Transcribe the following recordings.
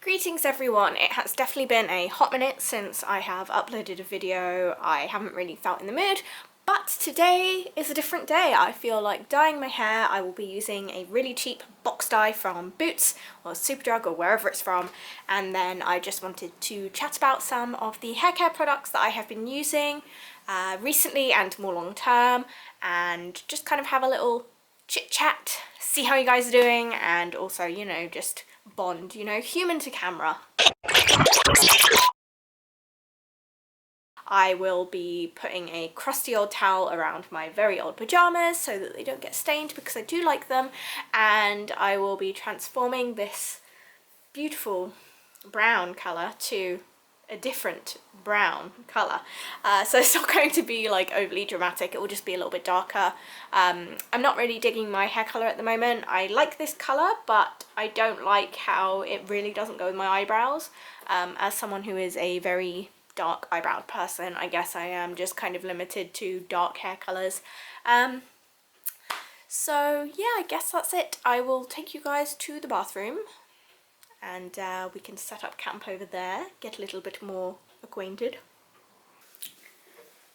Greetings everyone, it has definitely been a hot minute since I have uploaded a video. I haven't really felt in the mood, but today is a different day. I feel like dyeing my hair. I will be using a really cheap box dye from Boots or Superdrug or wherever it's from, and then I just wanted to chat about some of the hair care products that I have been using recently and more long term, and just kind of have a little chit chat, see how you guys are doing, and also, you know, just bond, you know, human to camera. I will be putting a crusty old towel around my very old pajamas so that they don't get stained, because I do like them, and I will be transforming this beautiful brown colour to a different brown colour. So it's not going to be like overly dramatic, it will just be a little bit darker. I'm not really digging my hair colour at the moment. I like this colour, but I don't like how it really doesn't go with my eyebrows. As someone who is a very dark eyebrowed person, I guess I am just kind of limited to dark hair colours. So yeah, I guess that's it. I will take you guys to the bathroom, and we can set up camp over there, get a little bit more acquainted.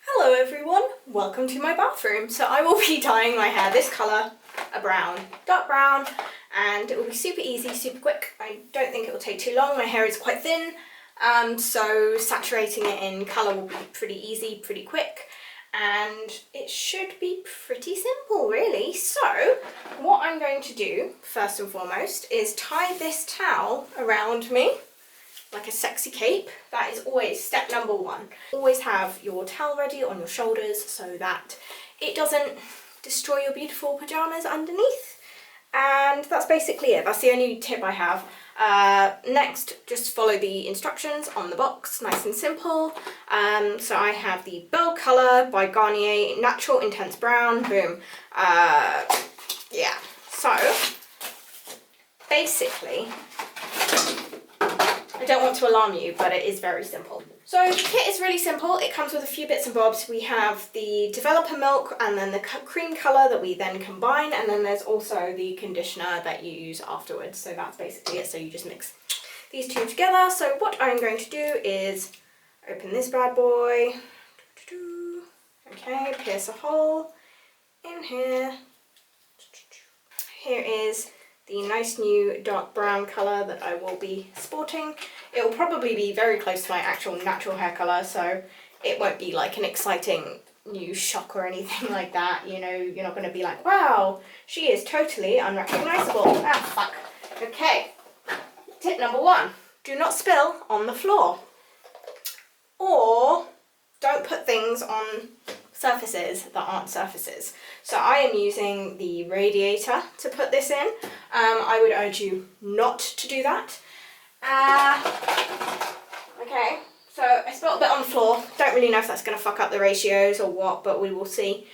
Hello everyone, welcome to my bathroom. So I will be dyeing my hair this colour, a brown, dark brown, and it will be super easy, super quick. I don't think it will take too long. My hair is quite thin, so saturating it in colour will be pretty easy, pretty quick, and it should be pretty simple really. So what I'm going to do first and foremost is tie this towel around me like a sexy cape. That is always step number one. Always have your towel ready on your shoulders so that it doesn't destroy your beautiful pajamas underneath. And that's basically it. That's the only tip I have. Next, just follow the instructions on the box, nice and simple. So I have the Belle Colour by Garnier, Natural Intense Brown, boom. Yeah, so basically, I don't want to alarm you, but it is very simple. So the kit is really simple. It comes with a few bits and bobs. We have the developer milk and then the cream colour that we then combine, and then there's also the conditioner that you use afterwards. So that's basically it. So you just mix these two together. So what I'm going to do is open this bad boy. Okay, pierce a hole in here. Here is the nice new dark brown colour that I will be sporting. It will probably be very close to my actual natural hair colour, so it won't be like an exciting new shock or anything like that. You know, you're not going to be like, wow, she is totally unrecognisable. Ah, fuck. Okay, tip number one, do not spill on the floor. Or don't put things on surfaces that aren't surfaces. So I am using the radiator to put this in. I would urge you not to do that. Okay, so I spilled a bit on the floor. Don't really know if that's going to fuck up the ratios or what, but we will see.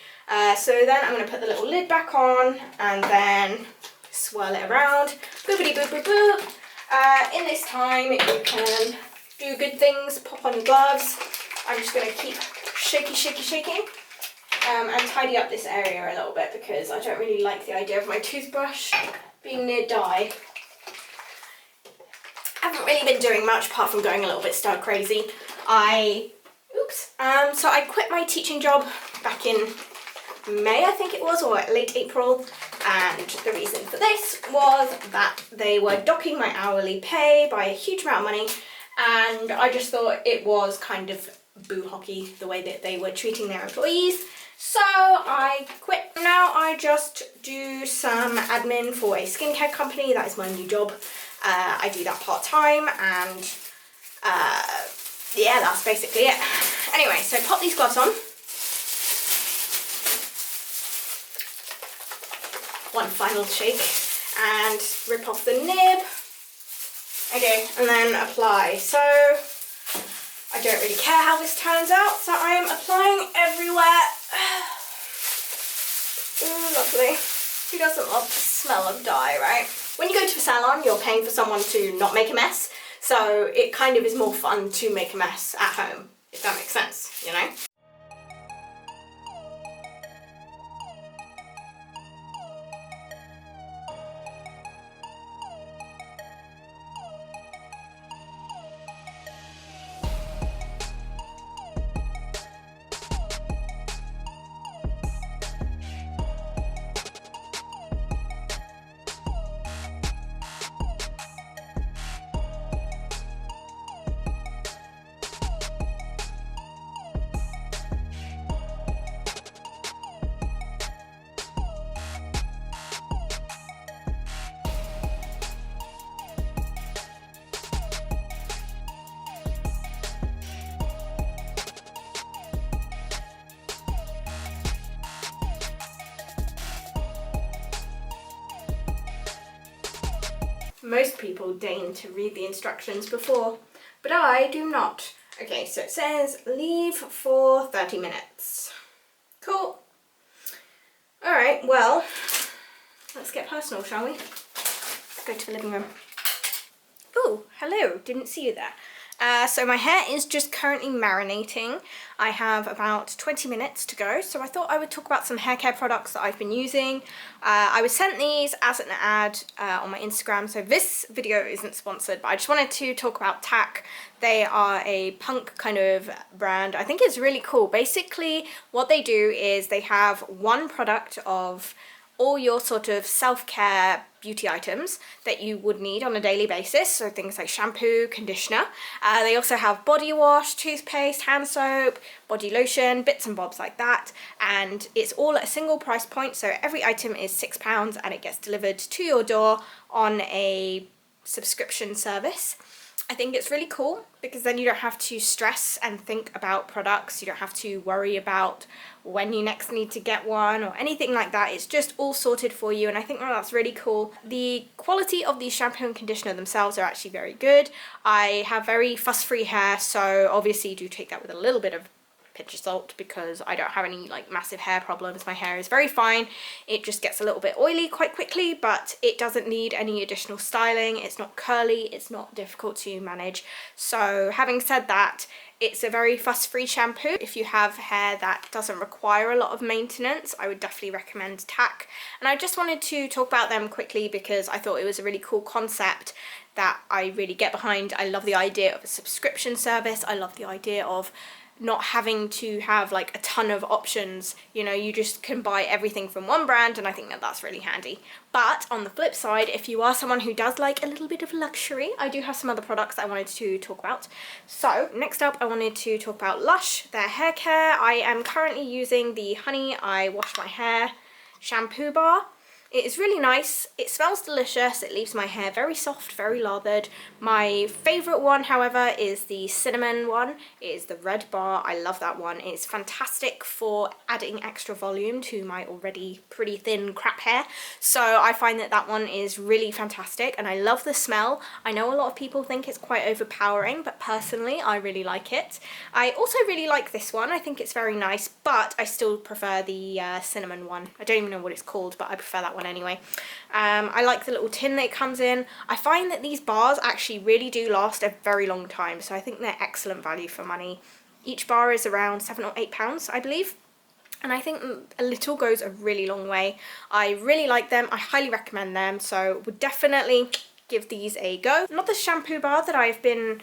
So then I'm going to put the little lid back on and then swirl it around. Boopity boop boop boop. In this time you can do good things, pop on your gloves. I'm just going to keep shaking and tidy up this area a little bit, because I don't really like the idea of my toothbrush being near dye. I haven't really been doing much apart from going a little bit stir crazy. So I quit my teaching job back in May, I think it was, or late April, and the reason for this was that they were docking my hourly pay by a huge amount of money, and I just thought it was kind of boo-hockey the way that they were treating their employees. So I quit. Now I just do some admin for a skincare company. That is my new job. I do that part-time, and yeah, that's basically it. Anyway, so pop these gloves on. One final shake and rip off the nib. Okay, and then apply. So I don't really care how this turns out, so I am applying everywhere. Ooh, lovely. Who doesn't love the smell of dye, right? When you go to a salon, you're paying for someone to not make a mess, so it kind of is more fun to make a mess at home, if that makes sense, you know? most people deign to read the instructions before, but I do not. Okay, so it says leave for 30 minutes. Cool. Alright, well, let's get personal, shall we? Let's go to the living room. Oh, hello, didn't see you there. So my hair is just currently marinating. I have about 20 minutes to go, so I thought I would talk about some hair care products that I've been using. I was sent these as an ad on my Instagram, so this video isn't sponsored, but I just wanted to talk about TAKK. They are a punk kind of brand. I think it's really cool. Basically, what they do is they have one product of all your sort of self-care beauty items that you would need on a daily basis, so things like shampoo, conditioner. They also have body wash, toothpaste, hand soap, body lotion, bits and bobs like that, and it's all at a single price point, so every item is £6 and it gets delivered to your door on a subscription service. I think it's really cool because then you don't have to stress and think about products. You don't have to worry about when you next need to get one or anything like that. It's just all sorted for you, and I think that's really cool. The quality of the shampoo and conditioner themselves are actually very good. I have very fuss-free hair, so obviously do take that with a little bit of pinch of salt because I don't have any like massive hair problems. My hair is very fine. It just gets a little bit oily quite quickly, but it doesn't need any additional styling. It's not curly, it's not difficult to manage. So having said that, it's a very fuss-free shampoo. If you have hair that doesn't require a lot of maintenance, I would definitely recommend TAKK. And I just wanted to talk about them quickly because I thought it was a really cool concept that I really get behind. I love the idea of a subscription service. I love the idea of not having to have like a ton of options. You know, you just can buy everything from one brand, and I think that that's really handy. But on the flip side, if you are someone who does like a little bit of luxury, I do have some other products that I wanted to talk about. So next up, I wanted to talk about Lush, their hair care. I am currently using the Honey I Wash My Hair shampoo bar. It is really nice, it smells delicious, it leaves my hair very soft, very lathered. My favourite one, however, is the cinnamon one. It is the red bar. I love that one. It's fantastic for adding extra volume to my already pretty thin crap hair. So I find that that one is really fantastic, and I love the smell. I know a lot of people think it's quite overpowering, but personally I really like it. I also really like this one. I think it's very nice, but I still prefer the cinnamon one. I don't even know what it's called, but I prefer that one anyway. I like the little tin that it comes in. I find that these bars actually really do last a very long time, so I think they're excellent value for money. Each bar is around £7 or £8, I believe, and I think a little goes a really long way. I really like them. I highly recommend them, so would definitely give these a go. Another shampoo bar that I've been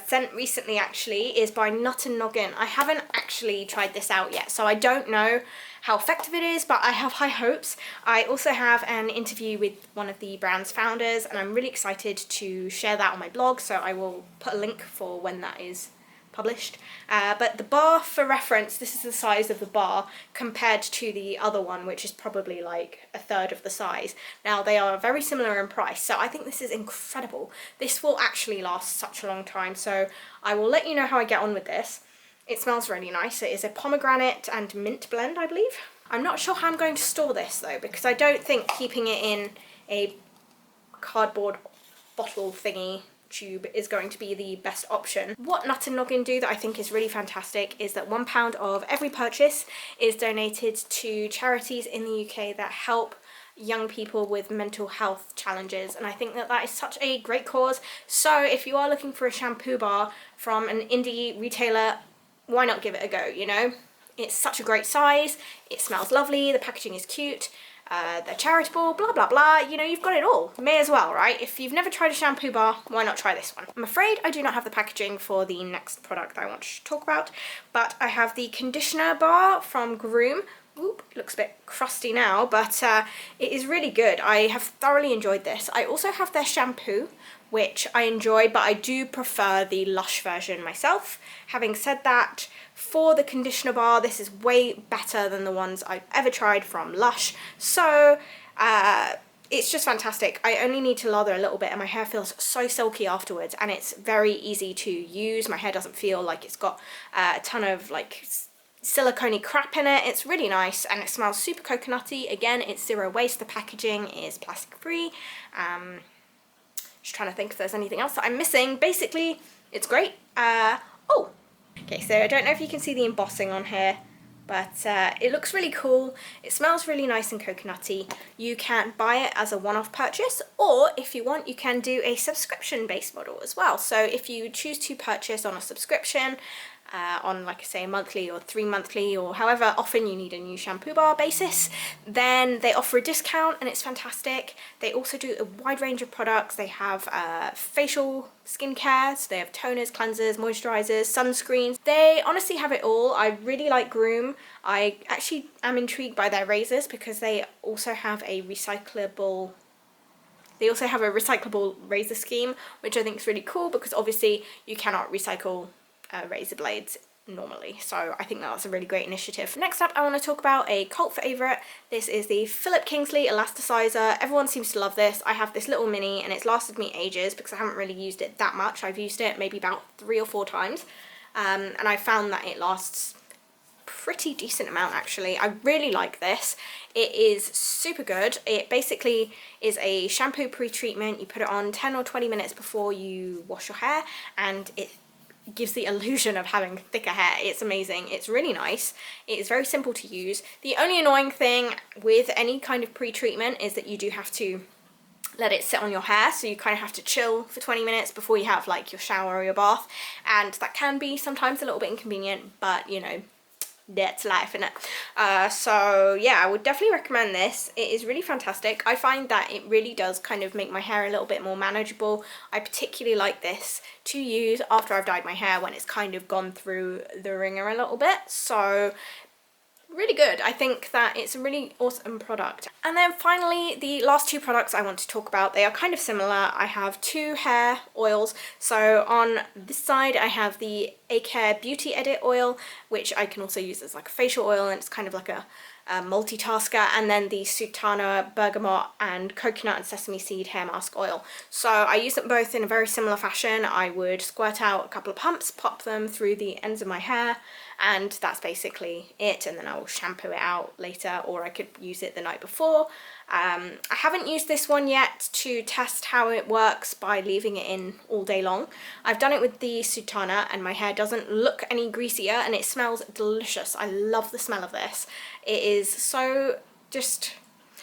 sent recently actually is by Nut Noggin. I haven't actually tried this out yet, so I don't know how effective it is, but I have high hopes. I also have an interview with one of the brand's founders, and I'm really excited to share that on my blog, so I will put a link for when that is published. But the bar, for reference, this is the size of the bar compared to the other one, which is probably like a third of the size. Now they are very similar in price, so I think this is incredible. This will actually last such a long time, so I will let you know how I get on with this. It smells really nice. It is a pomegranate and mint blend, I believe. I'm not sure how I'm going to store this though, because I don't think keeping it in a cardboard bottle thingy tube is going to be the best option. What Nut Noggin do that I think is really fantastic is that £1 of every purchase is donated to charities in the UK that help young people with mental health challenges, and I think that that is such a great cause. So if you are looking for a shampoo bar from an indie retailer, why not give it a go, you know? It's such a great size, it smells lovely, the packaging is cute, they're charitable, blah blah blah, you know, you've got it all. May as well, right? If you've never tried a shampoo bar, why not try this one? I'm afraid I do not have the packaging for the next product that I want to talk about, but I have the conditioner bar from Gruum. Oop, it looks a bit crusty now, but it is really good. I have thoroughly enjoyed this. I also have their shampoo, which I enjoy, but I do prefer the Lush version myself. Having said that, for the conditioner bar, this is way better than the ones I've ever tried from Lush. So it's just fantastic. I only need to lather a little bit and my hair feels so silky afterwards, and it's very easy to use. My hair doesn't feel like it's got a ton of like silicone-y crap in it. It's really nice and it smells super coconutty. Again, it's zero waste. The packaging is plastic free. Just trying to think if there's anything else that I'm missing. Basically, it's great. Oh, okay, so I don't know if you can see the embossing on here, but it looks really cool. It smells really nice and coconutty. You can buy it as a one-off purchase, or if you want, you can do a subscription-based model as well. So if you choose to purchase on a subscription, on, like I say, monthly or 3 monthly, or however often you need a new shampoo bar basis, then they offer a discount and it's fantastic. They also do a wide range of products. They have facial skincare, so they have toners, cleansers, moisturizers, sunscreens. They honestly have it all. I really like Gruum. I actually am intrigued by their razors because they also have a recyclable razor scheme, which I think is really cool because obviously you cannot recycle razor blades normally, so I think that's a really great initiative. Next up, I want to talk about a cult favourite. This is the Philip Kingsley Elastisizer. Everyone seems to love this. I have this little mini and it's lasted me ages because I haven't really used it that much. I've used it maybe about 3 or 4 times, and I found that it lasts pretty decent amount actually. I really like this. It is super good. It basically is a shampoo pre-treatment. You put it on 10 or 20 minutes before you wash your hair, and it gives the illusion of having thicker hair. It's amazing. It's really nice. It is very simple to use. The only annoying thing with any kind of pre-treatment is that you do have to let it sit on your hair, so you kind of have to chill for 20 minutes before you have like your shower or your bath, and that can be sometimes a little bit inconvenient, but you know, that's life, isn't it? So yeah, I would definitely recommend this. It is really fantastic. I find that it really does kind of make my hair a little bit more manageable. I particularly like this to use after I've dyed my hair when it's kind of gone through the ringer a little bit. So really good. I think that it's a really awesome product. And then finally, the last 2 products I want to talk about, they are kind of similar. I have 2 hair oils. So on this side I have the Acarre Beauty Edit oil, which I can also use as like a facial oil, and it's kind of like a multitasker, and then the Sudtana bergamot and coconut and sesame seed hair mask oil. So I use them both in a very similar fashion. I would squirt out a couple of pumps, pop them through the ends of my hair, and that's basically it, and then I will shampoo it out later, or I could use it the night before. I haven't used this one yet to test how it works by leaving it in all day long. I've done it with the Sudtana and my hair doesn't look any greasier and it smells delicious. I love the smell of this. It is so just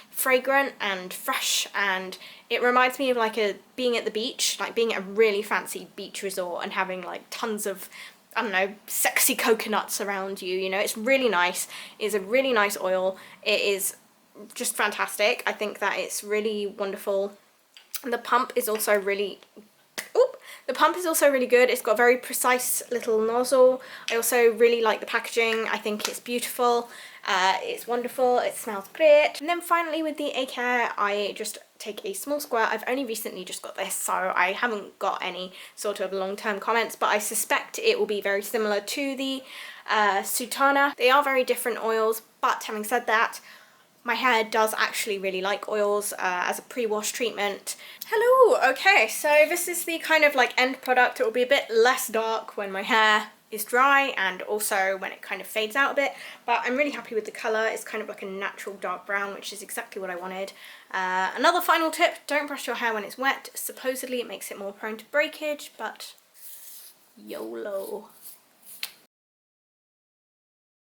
fragrant and fresh, and it reminds me of like being at the beach, like being at a really fancy beach resort and having like tons of, I don't know, sexy coconuts around you, you know. It's really nice. It's a really nice oil. It is just fantastic. I think that it's really wonderful. The pump is also really good. It's got a very precise little nozzle. I also really like the packaging. I think it's beautiful. It's wonderful. It smells great. And then finally with the Acarre, I just take a small squirt. I've only recently just got this, so I haven't got any sort of long-term comments, but I suspect it will be very similar to the Sudtana. They are very different oils, but having said that, my hair does actually really like oils as a pre-wash treatment. Hello! Okay, so this is the kind of like end product. It will be a bit less dark when my hair is dry and also when it kind of fades out a bit, but I'm really happy with the colour. It's kind of like a natural dark brown, which is exactly what I wanted. Another final tip, don't brush your hair when it's wet. Supposedly it makes it more prone to breakage, but YOLO.